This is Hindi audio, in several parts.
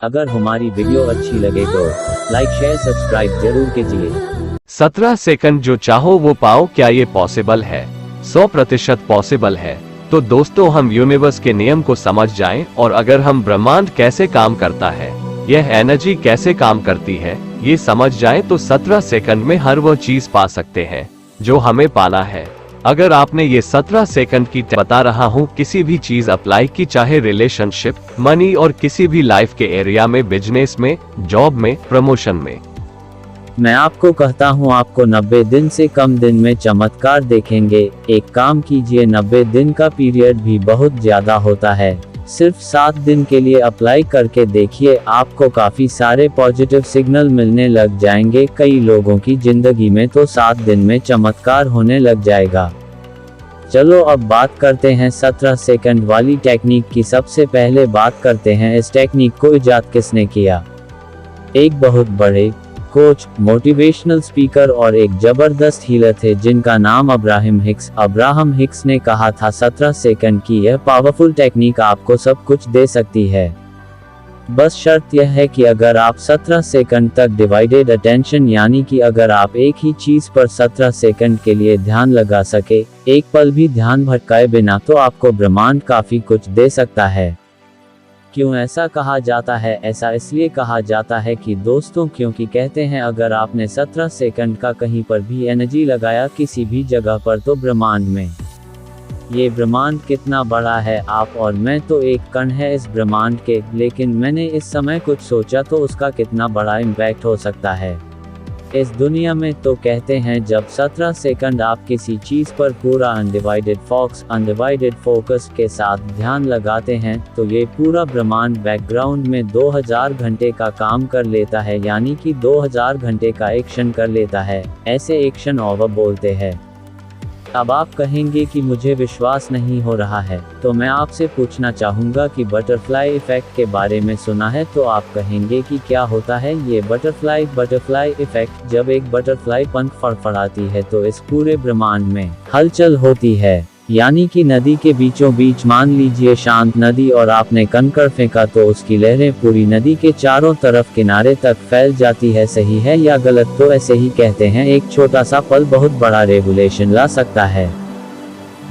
अगर हमारी वीडियो अच्छी लगे तो लाइक शेयर सब्सक्राइब जरूर कीजिए। 17 सेकंड जो चाहो वो पाओ, क्या ये पॉसिबल है? 100% पॉसिबल है। तो दोस्तों, हम यूनिवर्स के नियम को समझ जाएं, और अगर हम ब्रह्मांड कैसे काम करता है, यह एनर्जी कैसे काम करती है, ये समझ जाएं, तो 17 सेकंड में हर वो चीज पा सकते हैं जो हमें पाना है। अगर आपने ये 17 सेकंड की बता रहा हूँ किसी भी चीज अप्लाई की, चाहे रिलेशनशिप, मनी और किसी भी लाइफ के एरिया में, बिजनेस में, जॉब में, प्रमोशन में। मैं आपको कहता हूँ आपको 90 दिन से कम दिन में चमत्कार देखेंगे। एक काम कीजिए, 90 दिन का पीरियड भी बहुत ज्यादा होता है, सिर्फ 7 दिन के लिए अप्लाई करके देखिए, आपको काफी सारे पॉजिटिव सिग्नल मिलने लग जाएंगे। कई लोगों की जिंदगी में तो 7 दिन में चमत्कार होने लग जाएगा। चलो अब बात करते हैं 17 सेकंड वाली टेक्निक की। सबसे पहले बात करते हैं इस टेक्निक को इजाद किसने किया। एक बहुत बड़े कोच, मोटिवेशनल स्पीकर और एक जबरदस्त हीलर थे जिनका नाम अब्राहम हिक्स। अब्राहम हिक्स ने कहा था 17 सेकंड की यह पावरफुल टेक्निक आपको सब कुछ दे सकती है। बस शर्त यह है कि अगर आप 17 सेकंड तक डिवाइडेड अटेंशन, यानी कि अगर आप एक ही चीज पर 17 सेकंड के लिए ध्यान लगा सके, एक पल भी ध्यान भटकाए बिना, तो आपको ब्रह्मांड काफी कुछ दे सकता है। क्यों ऐसा कहा जाता है? ऐसा इसलिए कहा जाता है कि दोस्तों, क्योंकि कहते हैं अगर आपने 17 सेकंड का कहीं पर भी एनर्जी लगाया किसी भी जगह पर, तो ब्रह्मांड में, ये ब्रह्मांड कितना बड़ा है, आप और मैं तो एक कण है इस ब्रह्मांड के, लेकिन मैंने इस समय कुछ सोचा तो उसका कितना बड़ा इम्पैक्ट हो सकता है इस दुनिया में। तो कहते हैं जब 17 सेकंड आप किसी चीज पर पूरा अनडिवाइडेड फोकस के साथ ध्यान लगाते हैं, तो ये पूरा ब्रह्मांड बैकग्राउंड में 2000 घंटे का काम कर लेता है, यानी कि 2000 घंटे का एक्शन कर लेता है। ऐसे एक्शन ओवर बोलते हैं। अब आप कहेंगे कि मुझे विश्वास नहीं हो रहा है, तो मैं आपसे पूछना चाहूँगा कि बटरफ्लाई इफेक्ट के बारे में सुना है? तो आप कहेंगे कि क्या होता है ये बटरफ्लाई इफेक्ट? जब एक बटरफ्लाई पंख फड़फड़ाती है तो इस पूरे ब्रह्मांड में हलचल होती है, यानी कि नदी के बीचों बीच मान लीजिए शांत नदी, और आपने कंकड़ फेंका तो उसकी लहरें पूरी नदी के चारों तरफ किनारे तक फैल जाती है। सही है या गलत? तो ऐसे ही कहते हैं एक छोटा सा पल बहुत बड़ा रेवोल्यूशन ला सकता है।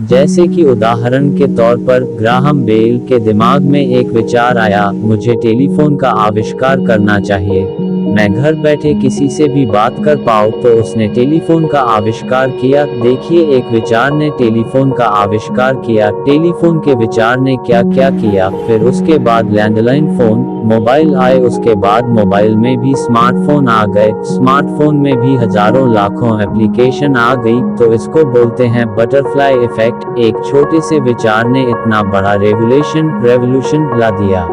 जैसे कि उदाहरण के तौर पर ग्राहम बेल के दिमाग में एक विचार आया, मुझे टेलीफोन का आविष्कार करना चाहिए, मैं घर बैठे किसी से भी बात कर पाऊँ, तो उसने टेलीफोन का आविष्कार किया। देखिए, एक विचार ने टेलीफोन का आविष्कार किया। टेलीफोन के विचार ने क्या क्या किया, फिर उसके बाद लैंडलाइन फोन, मोबाइल आए, उसके बाद मोबाइल में भी स्मार्टफोन आ गए, स्मार्टफोन में भी हजारों लाखों एप्लीकेशन आ गई। तो इसको बोलते हैं बटरफ्लाई इफेक्ट। एक छोटे से विचार ने इतना बड़ा रेवोल्यूशन ला दिया।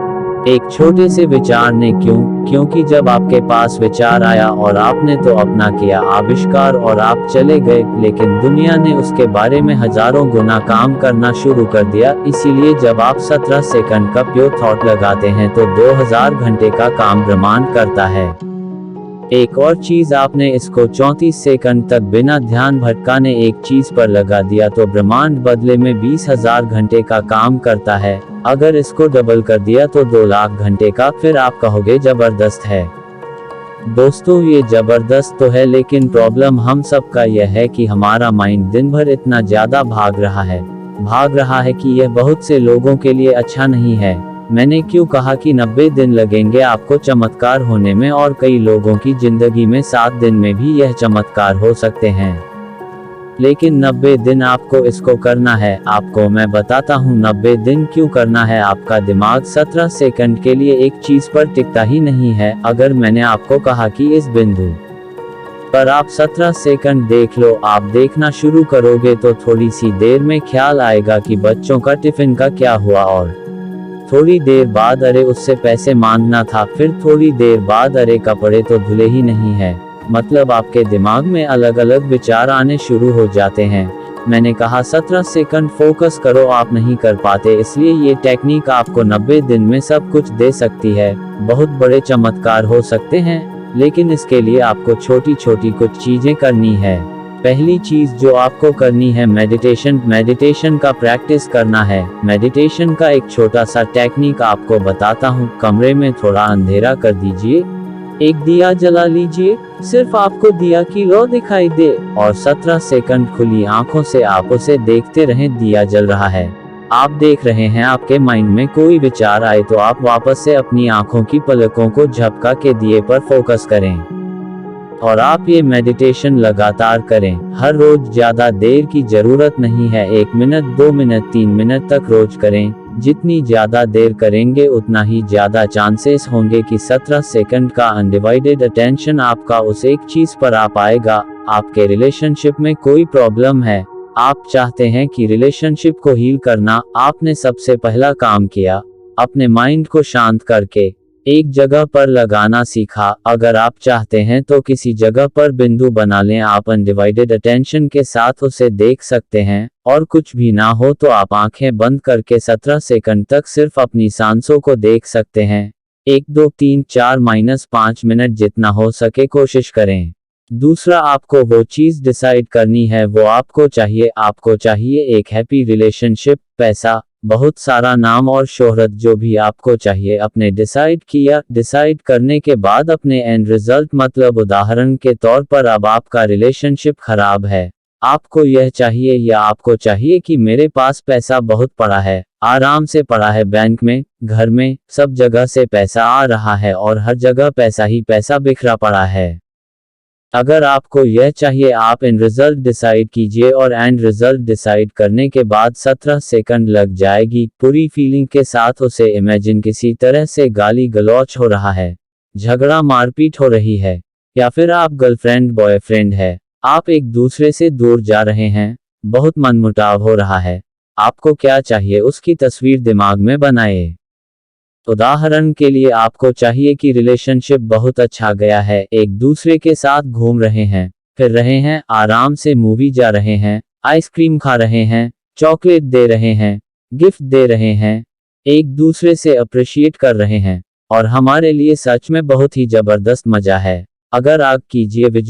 एक छोटे से विचार ने क्योंकि जब आपके पास विचार आया और आपने तो अपना किया आविष्कार और आप चले गए, लेकिन दुनिया ने उसके बारे में हजारों गुना काम करना शुरू कर दिया। इसीलिए जब आप 17 सेकंड का प्योर थॉट लगाते हैं तो 2000 घंटे का काम ब्रह्मांड करता है। एक और चीज, आपने इसको 34 सेकंड तक बिना ध्यान भटकाने एक चीज पर लगा दिया तो ब्रह्मांड बदले में 20,000 घंटे का काम करता है। अगर इसको डबल कर दिया तो 2 लाख घंटे का। फिर आप कहोगे जबरदस्त है। दोस्तों, ये जबरदस्त तो है, लेकिन प्रॉब्लम हम सबका यह है कि हमारा माइंड दिन भर इतना ज्यादा भाग रहा है कि यह बहुत से लोगों के लिए अच्छा नहीं है। मैंने क्यों कहा कि 90 दिन लगेंगे आपको चमत्कार होने में, और कई लोगों की जिंदगी में 7 दिन में भी यह चमत्कार हो सकते हैं। लेकिन 90 दिन आपको इसको करना है। आपको मैं बताता हूँ 90 दिन क्यों करना है। आपका दिमाग 17 सेकंड के लिए एक चीज पर टिकता ही नहीं है। अगर मैंने आपको कहा कि इस बिंदु पर आप 17 सेकंड देख लो, आप देखना शुरू करोगे तो थोड़ी सी देर में ख्याल आएगा कि बच्चों का टिफिन का क्या हुआ, और थोड़ी देर बाद अरे उससे पैसे मांगना था, फिर थोड़ी देर बाद अरे कपड़े तो धुले ही नहीं है। मतलब आपके दिमाग में अलग अलग विचार आने शुरू हो जाते हैं। मैंने कहा 17 सेकंड फोकस करो, आप नहीं कर पाते, इसलिए ये टेक्निक आपको 90 दिन में सब कुछ दे सकती है। बहुत बड़े चमत्कार हो सकते हैं, लेकिन इसके लिए आपको छोटी छोटी कुछ चीजें करनी है। पहली चीज जो आपको करनी है मेडिटेशन का प्रैक्टिस करना है। मेडिटेशन का एक छोटा सा टेक्निक आपको बताता हूँ। कमरे में थोड़ा अंधेरा कर दीजिए, एक दिया जला लीजिए, सिर्फ आपको दिया की लो दिखाई दे और 17 सेकंड खुली आंखों से आप उसे देखते रहें। दिया जल रहा है, आप देख रहे हैं। आपके माइंड में कोई विचार आए तो आप वापस से अपनी आंखों की पलकों को झपका के दिए पर फोकस करें और आप ये मेडिटेशन लगातार करें। हर रोज ज्यादा देर की जरूरत नहीं है, 1 मिनट 2 मिनट 3 मिनट तक रोज करें। जितनी ज्यादा देर करेंगे उतना ही ज्यादा चांसेस होंगे कि 17 सेकंड का अनडिवाइडेड अटेंशन आपका उस एक चीज पर आ पाएगा। आपके रिलेशनशिप में कोई प्रॉब्लम है, आप चाहते हैं कि रिलेशनशिप को हील करना, आपने सबसे पहला काम किया, अपने माइंड को शांत करके एक जगह पर लगाना सीखा। अगर आप चाहते हैं तो किसी जगह पर बिंदु बना लें, आप अनडिवाइडेड अटेंशन के साथ उसे देख सकते हैं और कुछ भी ना हो तो आप आंखें बंद करके 17 सेकंड तक सिर्फ अपनी सांसों को देख सकते हैं। 1 2 3 4 -5 मिनट जितना हो सके कोशिश करें। दूसरा, आपको वो चीज डिसाइड करनी है वो आपको चाहिए एक हैप्पी रिलेशनशिप, पैसा, बहुत सारा नाम और शोहरत, जो भी आपको चाहिए अपने डिसाइड करने के बाद अपने एंड रिजल्ट, मतलब उदाहरण के तौर पर अब आपका रिलेशनशिप खराब है, आपको यह चाहिए या आपको चाहिए कि मेरे पास पैसा बहुत पड़ा है, आराम से पड़ा है, बैंक में, घर में, सब जगह से पैसा आ रहा है और हर जगह पैसा ही पैसा बिखरा पड़ा है। अगर आपको यह चाहिए आप एंड रिजल्ट डिसाइड कीजिए और एंड रिजल्ट डिसाइड करने के बाद 17 सेकंड लग जाएगी पूरी फीलिंग के साथ उसे इमेजिन किसी तरह से गाली गलौच हो रहा है, झगड़ा मारपीट हो रही है, या फिर आप गर्लफ्रेंड बॉयफ्रेंड है, आप एक दूसरे से दूर जा रहे हैं, बहुत मनमुटाव हो रहा है। आपको क्या चाहिए उसकी तस्वीर दिमाग में बनाए। उदाहरण के लिए आपको चाहिए कि रिलेशनशिप बहुत अच्छा गया है, एक दूसरे के साथ घूम रहे हैं, फिर रहे हैं, आराम से मूवी जा रहे हैं, आइसक्रीम खा रहे हैं, चॉकलेट दे रहे हैं, गिफ्ट दे रहे हैं, एक दूसरे से अप्रिशिएट कर रहे हैं और हमारे लिए सच में बहुत ही जबरदस्त मजा है। अगर आप कीजिए